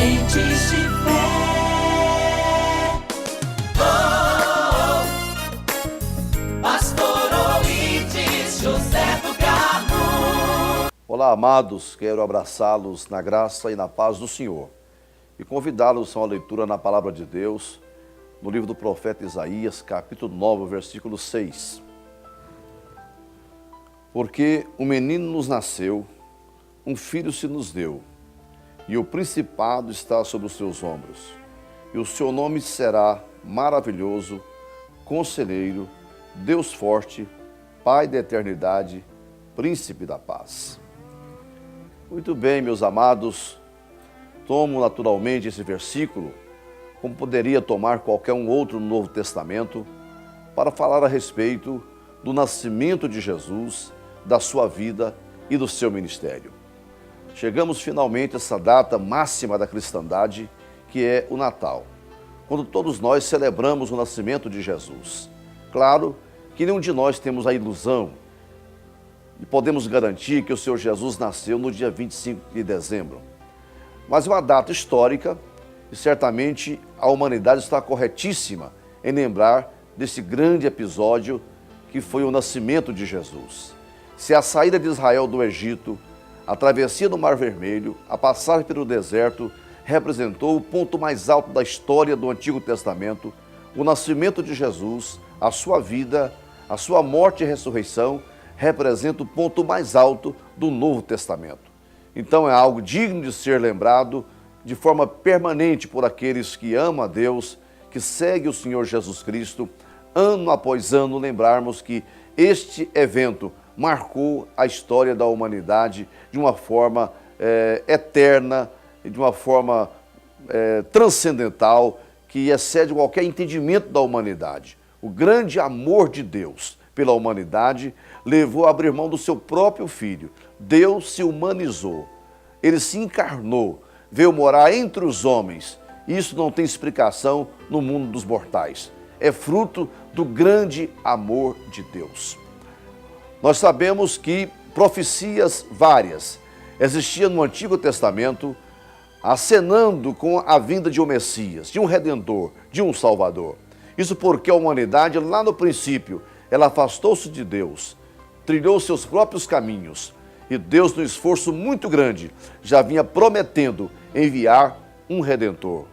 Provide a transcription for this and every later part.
Sementes de Fé. Pastor Oídes José do Carmo. Olá, amados, quero abraçá-los na graça e na paz do Senhor e convidá-los a uma leitura na Palavra de Deus, no livro do profeta Isaías, capítulo 9, versículo 6. Porque um menino nos nasceu, um filho se nos deu, e o principado está sobre os seus ombros, e o seu nome será maravilhoso, Conselheiro, Deus forte, Pai da eternidade, Príncipe da paz. Muito bem, meus amados, tomo naturalmente esse versículo, como poderia tomar qualquer um outro no Novo Testamento, para falar a respeito do nascimento de Jesus, da sua vida e do seu ministério. Chegamos finalmente a essa data máxima da cristandade, que é o Natal, quando todos nós celebramos o nascimento de Jesus. Claro que nenhum de nós temos a ilusão e podemos garantir que o Senhor Jesus nasceu no dia 25 de dezembro. Mas é uma data histórica e certamente a humanidade está corretíssima em lembrar desse grande episódio que foi o nascimento de Jesus. Se a saída de Israel do Egito, a travessia do Mar Vermelho, a passagem pelo deserto, representou o ponto mais alto da história do Antigo Testamento, o nascimento de Jesus, a sua vida, a sua morte e ressurreição, representa o ponto mais alto do Novo Testamento. Então é algo digno de ser lembrado de forma permanente por aqueles que amam a Deus, que seguem o Senhor Jesus Cristo, ano após ano lembrarmos que este evento marcou a história da humanidade de uma forma eterna, de uma forma transcendental, que excede qualquer entendimento da humanidade. O grande amor de Deus pela humanidade levou a abrir mão do seu próprio Filho. Deus se humanizou, Ele se encarnou, veio morar entre os homens. Isso não tem explicação no mundo dos mortais. É fruto do grande amor de Deus. Nós sabemos que profecias várias existiam no Antigo Testamento, acenando com a vinda de um Messias, de um Redentor, de um Salvador. Isso porque a humanidade, lá no princípio, ela afastou-se de Deus, trilhou seus próprios caminhos, e Deus, num esforço muito grande, já vinha prometendo enviar um Redentor,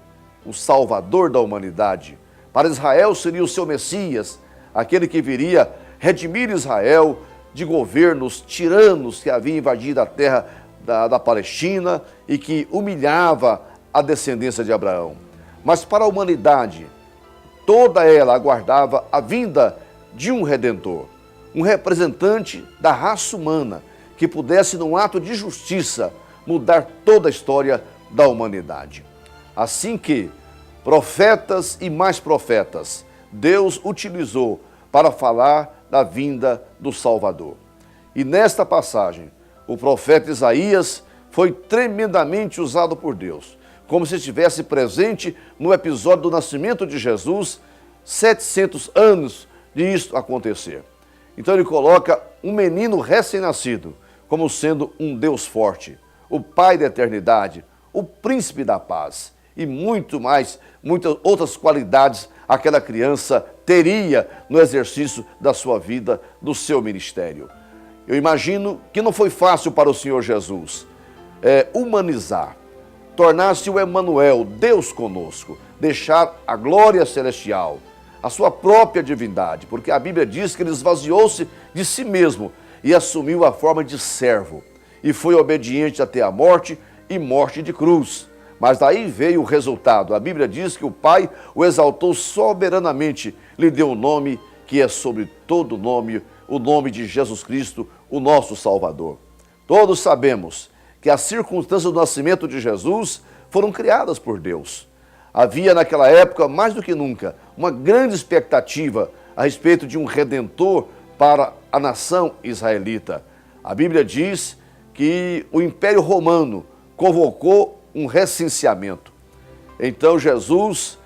o Salvador da humanidade. Para Israel seria o seu Messias, aquele que viria redimir Israel de governos tiranos que haviam invadido a terra da Palestina e que humilhava a descendência de Abraão. Mas para a humanidade, toda ela aguardava a vinda de um Redentor, um representante da raça humana que pudesse, num ato de justiça, mudar toda a história da humanidade. Assim que profetas e mais profetas Deus utilizou para falar da vinda do Salvador. E nesta passagem, o profeta Isaías foi tremendamente usado por Deus, como se estivesse presente no episódio do nascimento de Jesus, 700 anos de isso acontecer. Então ele coloca um menino recém-nascido como sendo um Deus forte, o Pai da eternidade, o Príncipe da paz e muito mais, muitas outras qualidades aquela criança teria no exercício da sua vida, do seu ministério. Eu imagino que não foi fácil para o Senhor Jesus humanizar, tornar-se o Emanuel, Deus conosco, deixar a glória celestial, a sua própria divindade, porque a Bíblia diz que ele esvaziou-se de si mesmo e assumiu a forma de servo, e foi obediente até a morte e morte de cruz. Mas daí veio o resultado. A Bíblia diz que o Pai o exaltou soberanamente, lhe deu um nome que é sobre todo nome, o nome de Jesus Cristo, o nosso Salvador. Todos sabemos que as circunstâncias do nascimento de Jesus foram criadas por Deus. Havia naquela época, mais do que nunca, uma grande expectativa a respeito de um Redentor para a nação israelita. A Bíblia diz que o Império Romano convocou um recenseamento. Então Jesus,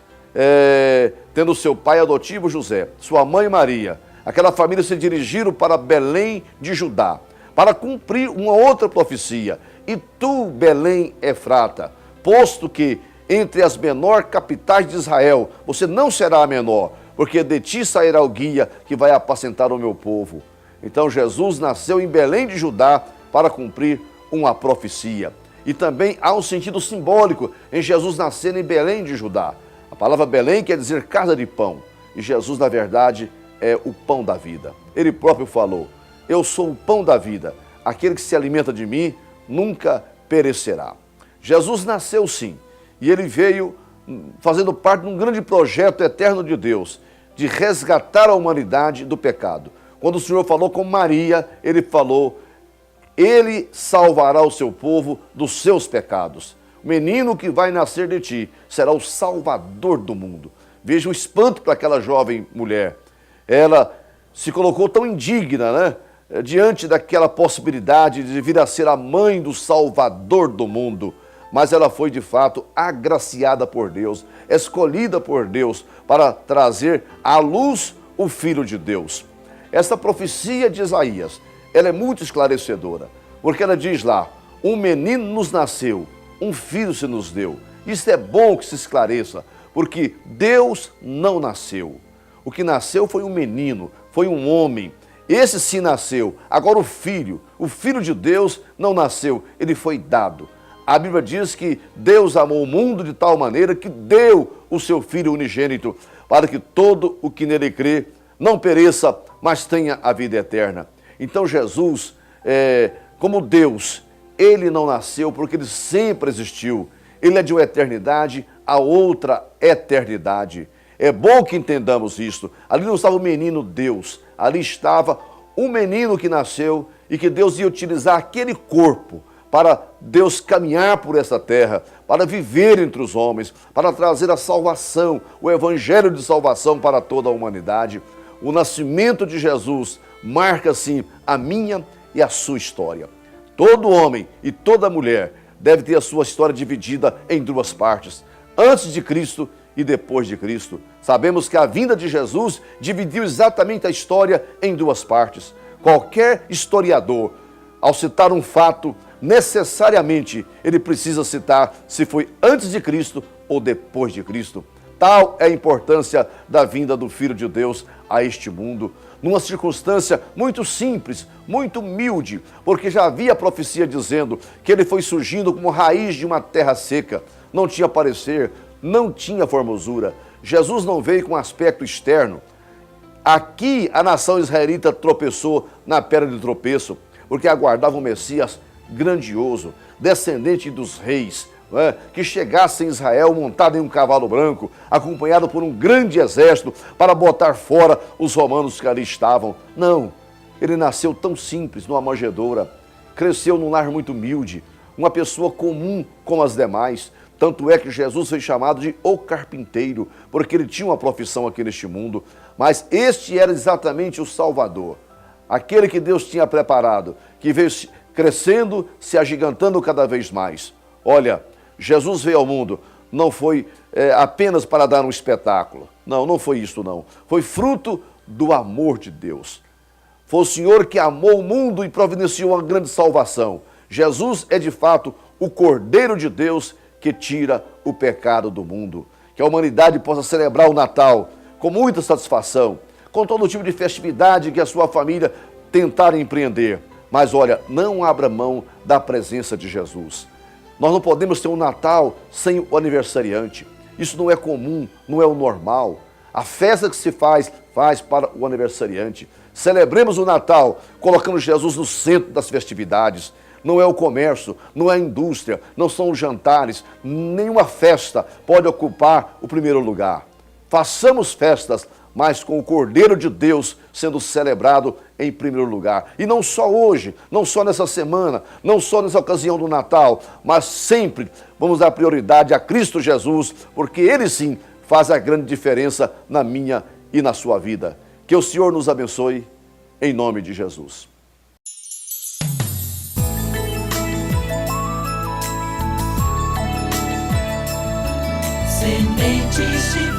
tendo seu pai adotivo José, sua mãe Maria, aquela família se dirigiram para Belém de Judá, para cumprir uma outra profecia. E tu, Belém Efrata, posto que entre as menores capitais de Israel, você não será a menor, porque de ti sairá o guia que vai apacentar o meu povo. Então Jesus nasceu em Belém de Judá para cumprir uma profecia. E também há um sentido simbólico em Jesus nascer em Belém de Judá. A palavra Belém quer dizer casa de pão. E Jesus, na verdade, é o pão da vida. Ele próprio falou: eu sou o pão da vida. Aquele que se alimenta de mim nunca perecerá. Jesus nasceu sim. E ele veio fazendo parte de um grande projeto eterno de Deus, de resgatar a humanidade do pecado. Quando o Senhor falou com Maria, ele falou: ele salvará o seu povo dos seus pecados. O menino que vai nascer de ti será o salvador do mundo. Veja o espanto para aquela jovem mulher. Ela se colocou tão indigna, né? Diante daquela possibilidade de vir a ser a mãe do Salvador do mundo. Mas ela foi de fato agraciada por Deus, escolhida por Deus para trazer à luz o Filho de Deus. Essa profecia de Isaías, ela é muito esclarecedora, porque ela diz lá: um menino nos nasceu, um filho se nos deu. Isso é bom que se esclareça, porque Deus não nasceu. O que nasceu foi um menino, foi um homem. Esse sim nasceu. Agora o filho de Deus não nasceu, ele foi dado. A Bíblia diz que Deus amou o mundo de tal maneira que deu o seu Filho unigênito, para que todo o que nele crê não pereça, mas tenha a vida eterna. Então Jesus, como Deus, ele não nasceu porque ele sempre existiu. Ele é de uma eternidade a outra eternidade. É bom que entendamos isso. Ali não estava o menino Deus, ali estava um menino que nasceu e que Deus ia utilizar aquele corpo para Deus caminhar por essa terra, para viver entre os homens, para trazer a salvação, o evangelho de salvação para toda a humanidade. O nascimento de Jesus marca, sim, a minha e a sua história. Todo homem e toda mulher deve ter a sua história dividida em duas partes: antes de Cristo e depois de Cristo. Sabemos que a vinda de Jesus dividiu exatamente a história em duas partes. Qualquer historiador, ao citar um fato, necessariamente ele precisa citar se foi antes de Cristo ou depois de Cristo. Tal é a importância da vinda do Filho de Deus a este mundo, numa circunstância muito simples, muito humilde, porque já havia a profecia dizendo que ele foi surgindo como raiz de uma terra seca, não tinha parecer, não tinha formosura. Jesus não veio com aspecto externo. Aqui a nação israelita tropeçou na pedra de tropeço, porque aguardava um Messias grandioso, descendente dos reis, que chegasse em Israel montado em um cavalo branco, acompanhado por um grande exército para botar fora os romanos que ali estavam. Não, ele nasceu tão simples, numa manjedoura, cresceu num lar muito humilde, uma pessoa comum como as demais. Tanto é que Jesus foi chamado de o carpinteiro, porque ele tinha uma profissão aqui neste mundo, mas este era exatamente o Salvador, aquele que Deus tinha preparado, que veio crescendo, se agigantando cada vez mais. Olha, Jesus veio ao mundo, não foi apenas para dar um espetáculo. Não, não foi isso não. Foi fruto do amor de Deus. Foi o Senhor que amou o mundo e providenciou uma grande salvação. Jesus é de fato o Cordeiro de Deus que tira o pecado do mundo. Que a humanidade possa celebrar o Natal com muita satisfação, com todo tipo de festividade que a sua família tentar empreender. Mas olha, não abra mão da presença de Jesus. Nós não podemos ter um Natal sem o aniversariante. Isso não é comum, não é o normal. A festa que se faz para o aniversariante. Celebremos o Natal colocando Jesus no centro das festividades. Não é o comércio, não é a indústria, não são os jantares. Nenhuma festa pode ocupar o primeiro lugar. Façamos festas, mas com o Cordeiro de Deus sendo celebrado em primeiro lugar. E não só hoje, não só nessa semana, não só nessa ocasião do Natal, mas sempre vamos dar prioridade a Cristo Jesus, porque Ele sim faz a grande diferença na minha e na sua vida. Que o Senhor nos abençoe, em nome de Jesus. Sementes de